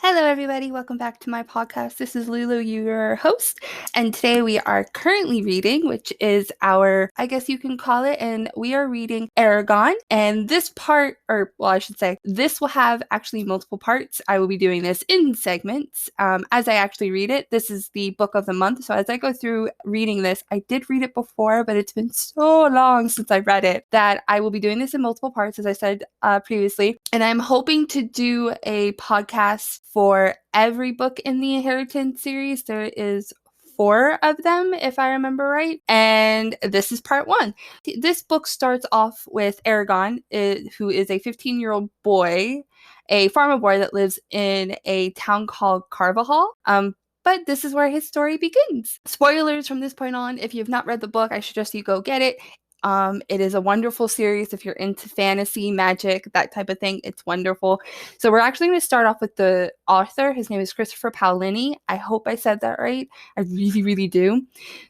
Hello, everybody. Welcome back to my podcast. This is Lulu, your host, and today we are currently reading, which is our, I guess you can call it, and we are reading Eragon. And this part, I should say, this will have actually multiple parts. I will be doing this in segments as I actually read it. This is the book of the month. So as I go through reading this, I did read it before, but it's been so long since I read it that I will be doing this in multiple parts, as I said previously. And I'm hoping to do a podcast for every book in the Inheritance series. There is 4 of them, if I remember right. And this is part 1. This book starts off with Eragon, who is a 15-year-old boy, a farmer boy that lives in a town called Carvajal. But this is where his story begins. Spoilers from this point on. If you have not read the book, I suggest you go get it. It is a wonderful series if you're into fantasy, magic, that type of thing. It's wonderful. So we're actually going to start off with the author. His name is Christopher Paolini. I hope I said that right. I really, really do.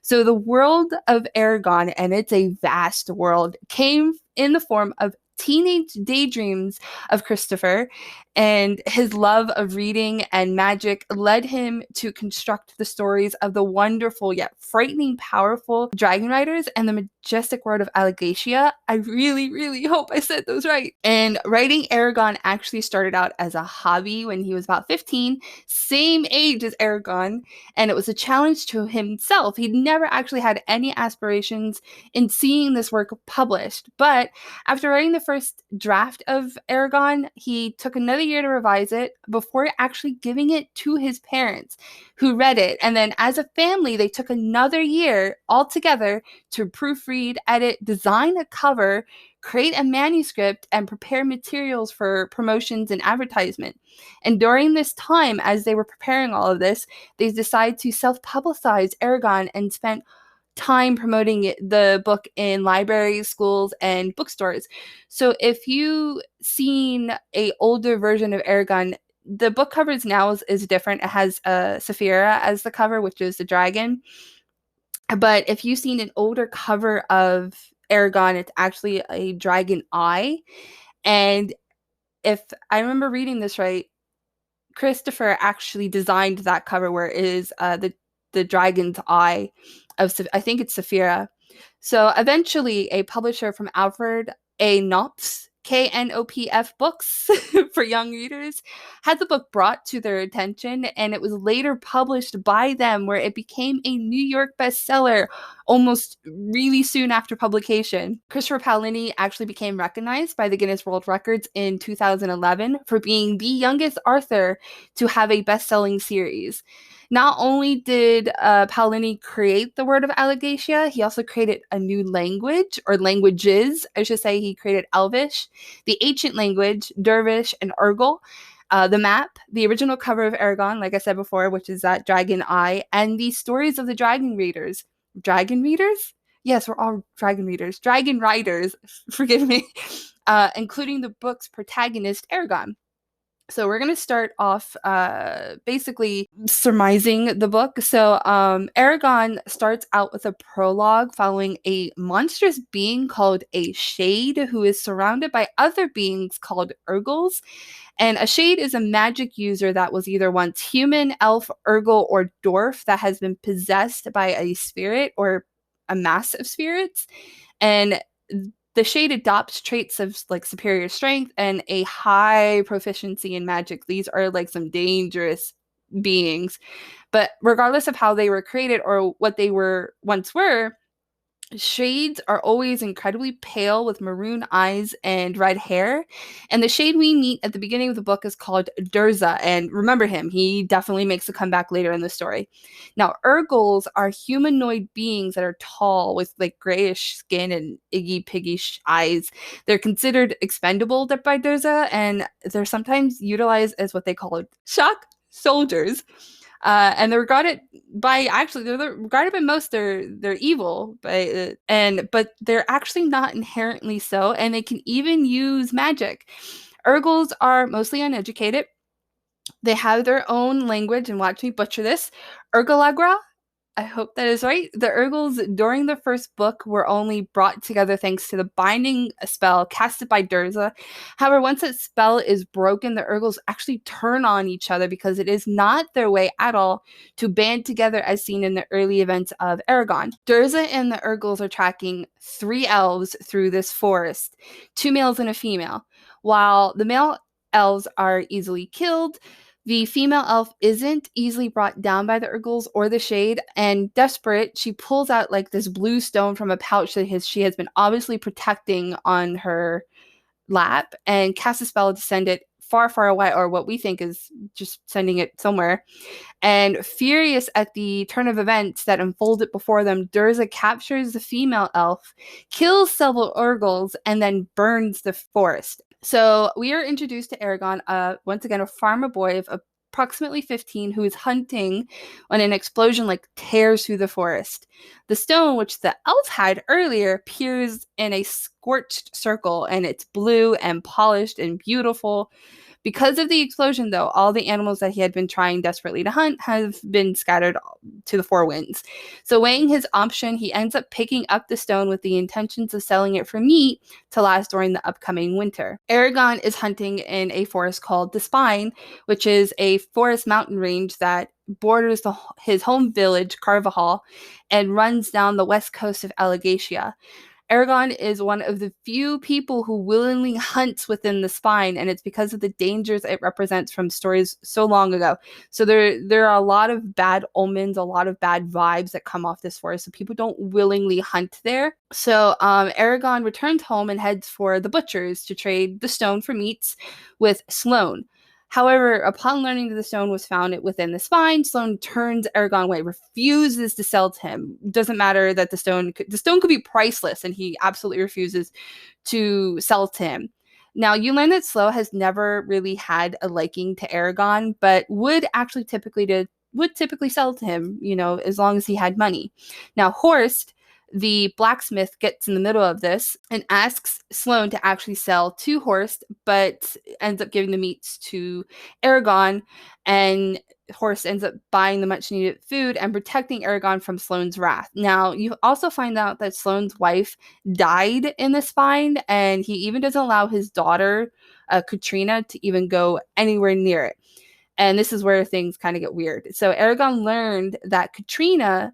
So the world of Eragon, and it's a vast world, came in the form of teenage daydreams of Christopher, and his love of reading and magic led him to construct the stories of the wonderful yet frightening powerful dragon riders and the majestic world of Alagacia. I really, really hope I said those right. And writing Eragon actually started out as a hobby when he was about 15, same age as Eragon, and it was a challenge to himself. He'd never actually had any aspirations in seeing this work published, but after writing the first draft of Eragon, he took another year to revise it before actually giving it to his parents, who read it. And then as a family, they took another year altogether to proofread, edit, design a cover, create a manuscript, and prepare materials for promotions and advertisement. And during this time, as they were preparing all of this, they decided to self-publicize Eragon and spent time promoting the book in libraries, schools, and bookstores. So if you've seen a older version of Eragon, the book covers now is different. It has Saphira as the cover, which is the dragon. But if you've seen an older cover of Eragon, it's actually a dragon eye. And if I remember reading this right, Christopher actually designed that cover where it is the dragon's eye of, I think it's Saphira. So eventually a publisher from Alfred A. Knopf's Knopf books for young readers had the book brought to their attention, and it was later published by them, where it became a New York bestseller almost really soon after publication. Christopher Paolini actually became recognized by the Guinness World Records in 2011 for being the youngest author to have a best-selling series. Not only did Paolini create the word of Alagacia, he also created a new language, or languages, I should say. He created Elvish, the ancient language, Dervish, and Urgal, the map, the original cover of Eragon, like I said before, which is that dragon eye, and the stories of the dragon readers. Dragon readers? Yes, we're all dragon readers. Dragon riders, forgive me, including the book's protagonist, Eragon. So we're going to start off basically surmising the book. So Eragon starts out with a prologue following a monstrous being called a shade, who is surrounded by other beings called Urgals. And a shade is a magic user that was either once human, elf, Urgal, or dwarf that has been possessed by a spirit or a mass of spirits. And the shade adopts traits of like superior strength and a high proficiency in magic. These are like some dangerous beings. But regardless of how they were created or what they once were, shades are always incredibly pale with maroon eyes and red hair. And the shade we meet at the beginning of the book is called Durza. And remember him, he definitely makes a comeback later in the story. Now, Urgals are humanoid beings that are tall with like grayish skin and iggy piggish eyes. They're considered expendable by Durza, and they're sometimes utilized as what they call shock soldiers. And they're regarded by most they're evil, but they're actually not inherently so, and they can even use magic. Urgals are mostly uneducated. They have their own language, and watch me butcher this: Urgalagra, I hope that is right. The Urgles during the first book were only brought together thanks to the binding spell casted by Durza. However, once that spell is broken, the Urgles actually turn on each other because it is not their way at all to band together as seen in the early events of Eragon. Durza and the Urgles are tracking 3 elves through this forest, 2 males and a female. While the male elves are easily killed, the female elf isn't easily brought down by the Urgles or the Shade, and desperate, she pulls out like this blue stone from a pouch that she has been obviously protecting on her lap and casts a spell to send it far, far away, or what we think is just sending it somewhere. And furious at the turn of events that unfolded before them, Durza captures the female elf, kills several Urgles, and then burns the forest. So we are introduced to Eragon, once again, a farmer boy of approximately 15 who is hunting when an explosion like tears through the forest. The stone, which the elf had earlier, appears in a scorched circle, and it's blue and polished and beautiful. Because of the explosion, though, all the animals that he had been trying desperately to hunt have been scattered to the 4 winds. So weighing his option, he ends up picking up the stone with the intentions of selling it for meat to last during the upcoming winter. Eragon is hunting in a forest called the Spine, which is a forest mountain range that borders his home village, Carvajal, and runs down the west coast of Allegacia. Eragon is one of the few people who willingly hunts within the Spine, and it's because of the dangers it represents from stories so long ago. So there are a lot of bad omens, a lot of bad vibes that come off this forest, so people don't willingly hunt there. So Eragon returns home and heads for the butchers to trade the stone for meats with Sloane. However, upon learning that the stone was found within the Spine, Sloane turns Eragon away, refuses to sell to him. Doesn't matter that the stone could be priceless, and he absolutely refuses to sell to him. Now, you learn that Sloane has never really had a liking to Eragon, but would typically sell to him, as long as he had money. Now, Horst, the blacksmith, gets in the middle of this and asks Sloane to actually sell to Horst, but ends up giving the meats to Eragon, and Horst ends up buying the much needed food and protecting Eragon from Sloane's wrath. Now, you also find out that Sloane's wife died in the Spine, and he even doesn't allow his daughter, Katrina, to even go anywhere near it. And this is where things kind of get weird. So Eragon learned that Katrina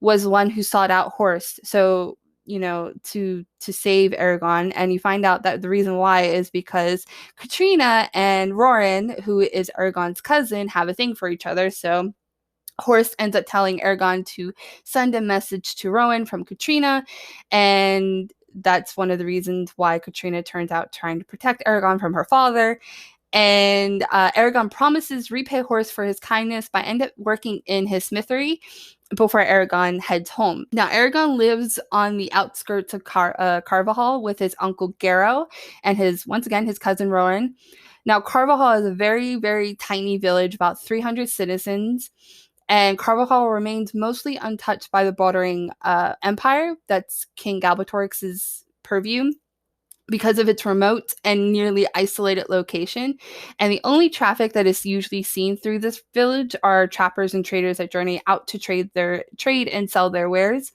was one who sought out Horst, so to save Eragon, and you find out that the reason why is because Katrina and Roran, who is Eragon's cousin, have a thing for each other. So Horst ends up telling Eragon to send a message to Rowan from Katrina, and that's one of the reasons why Katrina turns out trying to protect Eragon from her father. And Eragon promises repay Horst for his kindness by end up working in his smithery before Eragon heads home. Now, Eragon lives on the outskirts of Carvajal with his uncle Garrow and his cousin Rowan. Now, Carvajal is a very, very tiny village, about 300 citizens, and Carvajal remains mostly untouched by the bordering empire that's King Galbatorix's purview, because of its remote and nearly isolated location. And the only traffic that is usually seen through this village are trappers and traders that journey out to trade and sell their wares.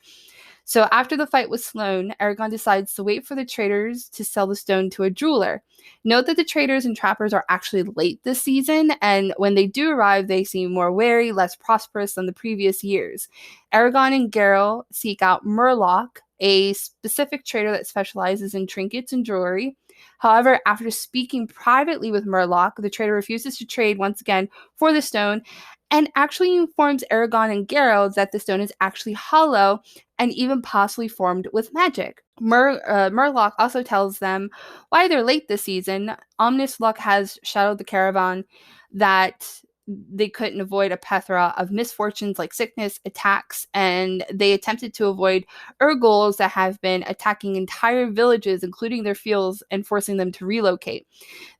So after the fight with Sloane, Eragon decides to wait for the traders to sell the stone to a jeweler. Note that the traders and trappers are actually late this season, and when they do arrive, they seem more wary, less prosperous than the previous years. Eragon and Geralt seek out Murloc, a specific trader that specializes in trinkets and jewelry. However, after speaking privately with Murloc, the trader refuses to trade once again for the stone, and actually informs Eragon and Geralt that the stone is actually hollow and even possibly formed with magic. Murloc also tells them why they're late this season. Ominous luck has shadowed the caravan, that they couldn't avoid a plethora of misfortunes like sickness, attacks, and they attempted to avoid Urgles that have been attacking entire villages, including their fields, and forcing them to relocate.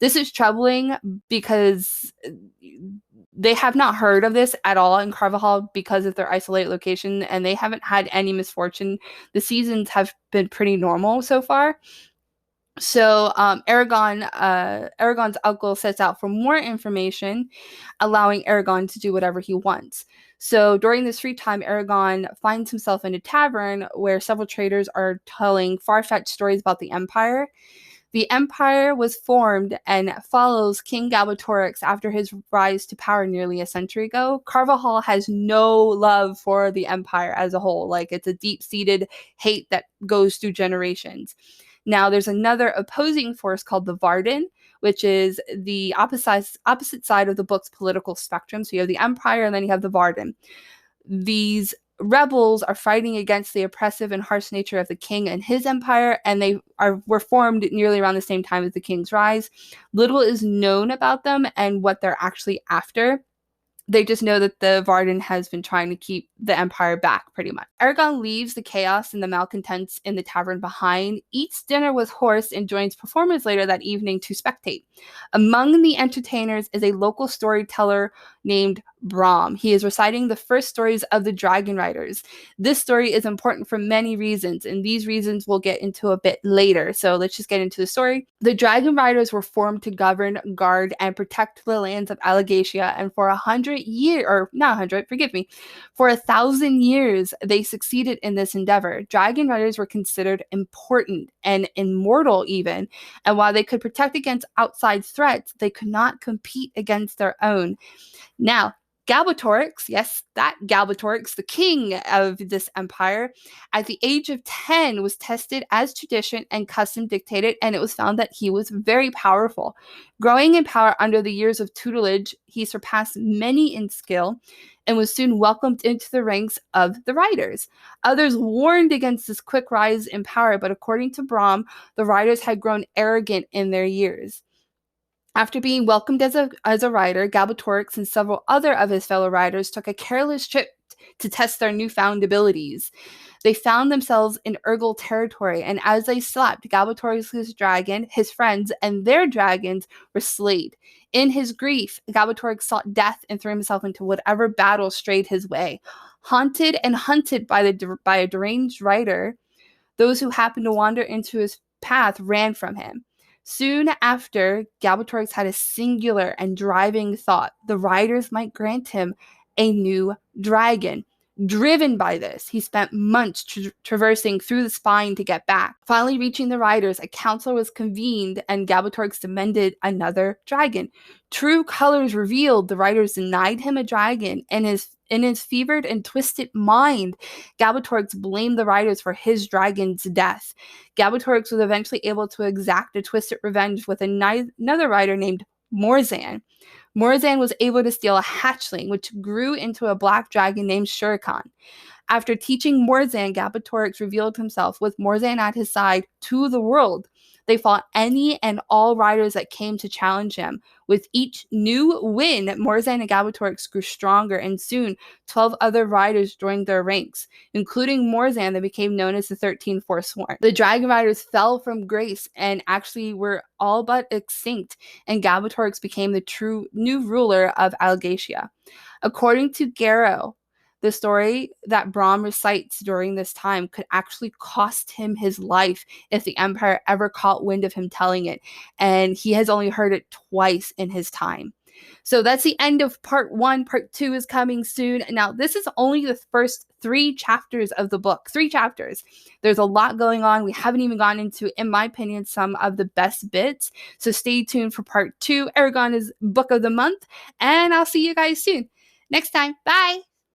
This is troubling because they have not heard of this at all in Carvajal because of their isolated location, and they haven't had any misfortune. The seasons have been pretty normal so far. So Eragon's uncle sets out for more information, allowing Eragon to do whatever he wants. So during this free time, Eragon finds himself in a tavern where several traders are telling far-fetched stories about the Empire. The Empire was formed and follows King Galbatorix after his rise to power nearly a century ago. Carvajal has no love for the Empire as a whole. Like, it's a deep-seated hate that goes through generations. Now, there's another opposing force called the Varden, which is the opposite side of the book's political spectrum. So you have the Empire and then you have the Varden. These rebels are fighting against the oppressive and harsh nature of the king and his empire, and were formed nearly around the same time as the king's rise. Little is known about them and what they're actually after. They just know that the Varden has been trying to keep the empire back, pretty much. Eragon leaves the chaos and the malcontents in the tavern behind, eats dinner with Horse, and joins performers later that evening to spectate. Among the entertainers is a local storyteller named Brom. He is reciting the first stories of the Dragon Riders. This story is important for many reasons, and these reasons we'll get into a bit later. So let's just get into the story. The Dragon Riders were formed to govern, guard, and protect the lands of Alagacia, and for 1,000 years, they succeeded in this endeavor. Dragon Riders were considered important and immortal even, and while they could protect against outside threats, they could not compete against their own. Now, Galbatorix, yes, that Galbatorix, the king of this empire, at the age of 10 was tested as tradition and custom dictated, and it was found that he was very powerful. Growing in power under the years of tutelage, he surpassed many in skill and was soon welcomed into the ranks of the Riders. Others warned against this quick rise in power, but according to Brom, the Riders had grown arrogant in their years. After being welcomed as a rider, Galbatorix and several other of his fellow riders took a careless trip to test their newfound abilities. They found themselves in Urgal territory, and as they slept, Galbatorix's dragon, his friends, and their dragons were slayed. In his grief, Galbatorix sought death and threw himself into whatever battle strayed his way. Haunted and hunted by a deranged rider, those who happened to wander into his path ran from him. Soon after, Galbatorix had a singular and driving thought. The riders might grant him a new dragon. Driven by this, he spent months traversing through the spine to get back. Finally reaching the riders, a council was convened and Galbatorix demanded another dragon. True colors revealed, the riders denied him a dragon, and in his fevered and twisted mind, Galbatorix blamed the riders for his dragon's death. Galbatorix was eventually able to exact a twisted revenge with another rider named Morzan. Morzan was able to steal a hatchling, which grew into a black dragon named Shurikan. After teaching Morzan, Galbatorix revealed himself with Morzan at his side to the world. They fought any and all riders that came to challenge him. With each new win, Morzan and Galbatorix grew stronger, and soon 12 other riders joined their ranks. Including Morzan, they became known as the 13 Forsworn. The Dragon Riders fell from grace and actually were all but extinct, and Galbatorix became the true new ruler of Alagacia. According to Garrow, the story that Brom recites during this time could actually cost him his life if the Empire ever caught wind of him telling it, and he has only heard it twice in his time. So that's the end of part 1. Part 2 is coming soon. Now, this is only the first 3 chapters of the book. 3 chapters. There's a lot going on. We haven't even gone into, in my opinion, some of the best bits. So stay tuned for part 2. Eragon is book of the month, and I'll see you guys soon. Next time. Bye!